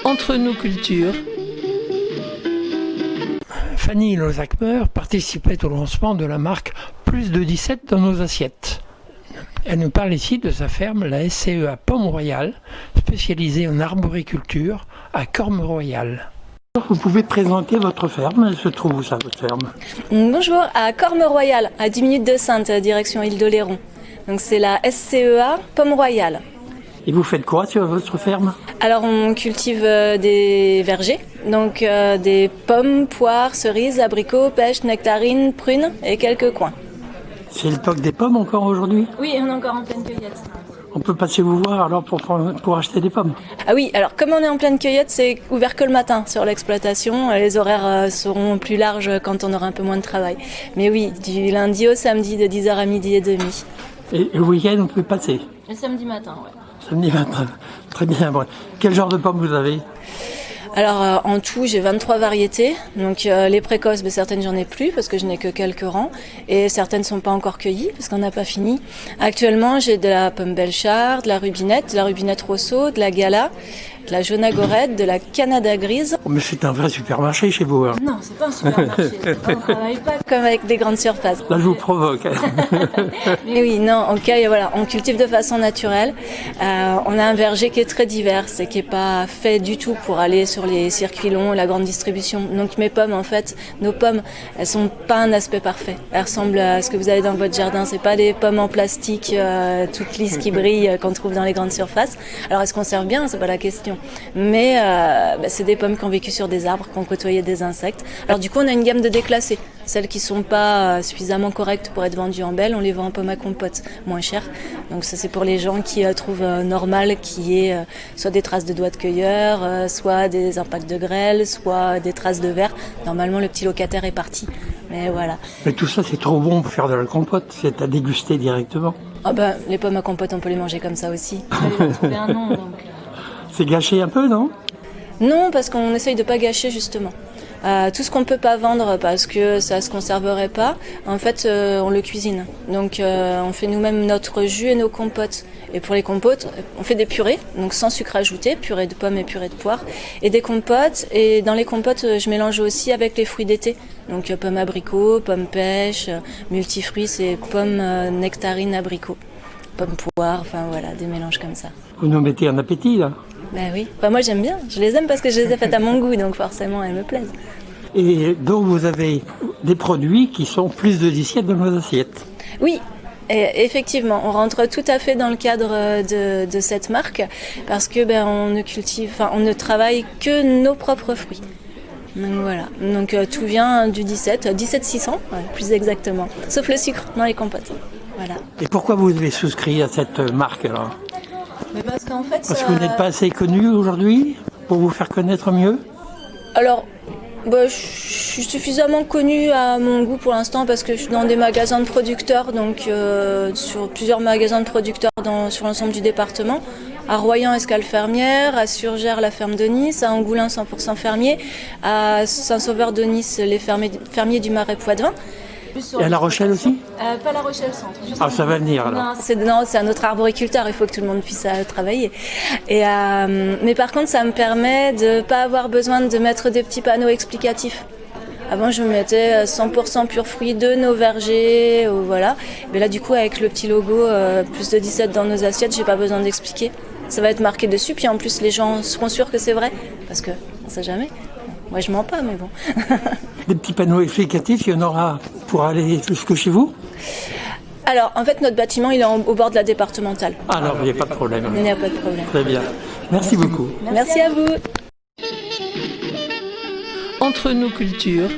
Entre nos cultures. Fanny Lozacmer participait au lancement de la marque Plus de 17 dans nos assiettes. Elle nous parle ici de sa ferme, la SCEA Pomme Royale, spécialisée en arboriculture à Cormes-Royal. Vous pouvez présenter votre ferme, elle se trouve où ça, votre ferme? Bonjour, à Cormes-Royal, à 10 minutes de Saintes, direction Île d'Oléron. Donc c'est la SCEA Pomme Royale. Et vous faites quoi sur votre ferme? Alors on cultive des vergers, donc des pommes, poires, cerises, abricots, pêches, nectarines, prunes et quelques coins. C'est le toc des pommes encore aujourd'hui? Oui, on est encore en pleine cueillette. On peut passer vous voir alors pour acheter des pommes? Ah oui, alors comme on est en pleine cueillette, c'est ouvert que le matin sur l'exploitation. Les horaires seront plus larges quand on aura un peu moins de travail. Mais oui, du lundi au samedi de 10h à midi et demi. Et le week-end, on peut passer? Le samedi matin, ouais. Samedi matin, très bien. Bon. Quel genre de pommes vous avez? Alors en tout j'ai 23 variétés, donc les précoces, certaines j'en ai plus parce que je n'ai que quelques rangs et certaines ne sont pas encore cueillies parce qu'on n'a pas fini. Actuellement j'ai de la pomme Belchard, de la rubinette Rosso, de la Gala, de la jaune agorette, de la Canada grise. Oh, mais c'est un vrai supermarché chez vous. Hein. Non, c'est pas un supermarché, on ne travaille pas comme avec des grandes surfaces. Là je vous provoque. Mais oui, non, on cultive de façon naturelle. On a un verger qui est très divers et qui n'est pas fait du tout pour aller sur les circuits longs, la grande distribution. Donc mes pommes, en fait, nos pommes, elles sont pas un aspect parfait. Elles ressemblent à ce que vous avez dans votre jardin. C'est pas des pommes en plastique toutes lisses qui brillent qu'on trouve dans les grandes surfaces. Alors elles se conservent bien, c'est pas la question. Mais c'est des pommes qui ont vécu sur des arbres, qui ont côtoyé des insectes. Alors du coup, on a une gamme de déclassés. Celles qui sont pas suffisamment correctes pour être vendues en belle, on les vend en pommes à compote, moins cher. Donc ça c'est pour les gens qui trouvent normal qu'il y ait soit des traces de doigts de cueilleur, soit des impacts de grêle, soit des traces de verre. Normalement le petit locataire est parti, mais voilà. Mais tout ça c'est trop bon pour faire de la compote, c'est à déguster directement. Ah les pommes à compote on peut les manger comme ça aussi. Il fallait leur trouver un nom donc. C'est gâché un peu, non? Non, parce qu'on essaye de pas gâcher justement. Tout ce qu'on ne peut pas vendre parce que ça ne se conserverait pas, en fait on le cuisine. Donc on fait nous-mêmes notre jus et nos compotes. Et pour les compotes, on fait des purées, donc sans sucre ajouté, purée de pommes et purée de poire, et des compotes. Et dans les compotes, je mélange aussi avec les fruits d'été. Donc pommes abricots, pommes pêche, multifruits, c'est pommes nectarines abricots, pommes poire, enfin voilà, des mélanges comme ça. Vous nous mettez un appétit là? Ben oui, moi j'aime bien, je les aime parce que je les ai faites à mon goût, donc forcément elles me plaisent. Et donc vous avez des produits qui sont plus de 17 dans nos assiettes? Oui, et effectivement, on rentre tout à fait dans le cadre de cette marque parce que on ne travaille que nos propres fruits. Donc voilà, donc tout vient du 17600 plus exactement, sauf le sucre dans les compotes. Voilà. Et pourquoi vous avez souscrit à cette marque alors? Mais parce qu'en fait, parce que vous n'êtes pas assez connu aujourd'hui pour vous faire connaître mieux? Alors, je suis suffisamment connue à mon goût pour l'instant parce que je suis dans des magasins de producteurs, donc sur plusieurs magasins de producteurs sur l'ensemble du département. À Royan, Escale Fermière, à Surgères, la ferme de Nice, à Angoulins, 100% fermier, à Saint-Sauveur de Nice, les fermiers du Marais Poitevin. Et à La Rochelle aussi? Pas La Rochelle Centre. Ah, ça va venir alors. Non, c'est un autre arboriculteur, il faut que tout le monde puisse travailler. Mais par contre, ça me permet de ne pas avoir besoin de mettre des petits panneaux explicatifs. Avant, je mettais 100% pur fruits de nos vergers, voilà. Mais là, du coup, avec le petit logo plus de 17 dans nos assiettes, j'ai pas besoin d'expliquer. Ça va être marqué dessus, puis en plus, les gens seront sûrs que c'est vrai, parce que on sait jamais. Moi, je mens pas, mais bon. Des petits panneaux explicatifs, il y en aura pour aller jusque chez vous? Alors, en fait, notre bâtiment, il est au bord de la départementale. Alors, il n'y a pas de problème. Il n'y a pas de problème. Très bien. Merci beaucoup. Merci à vous. Entre nos cultures.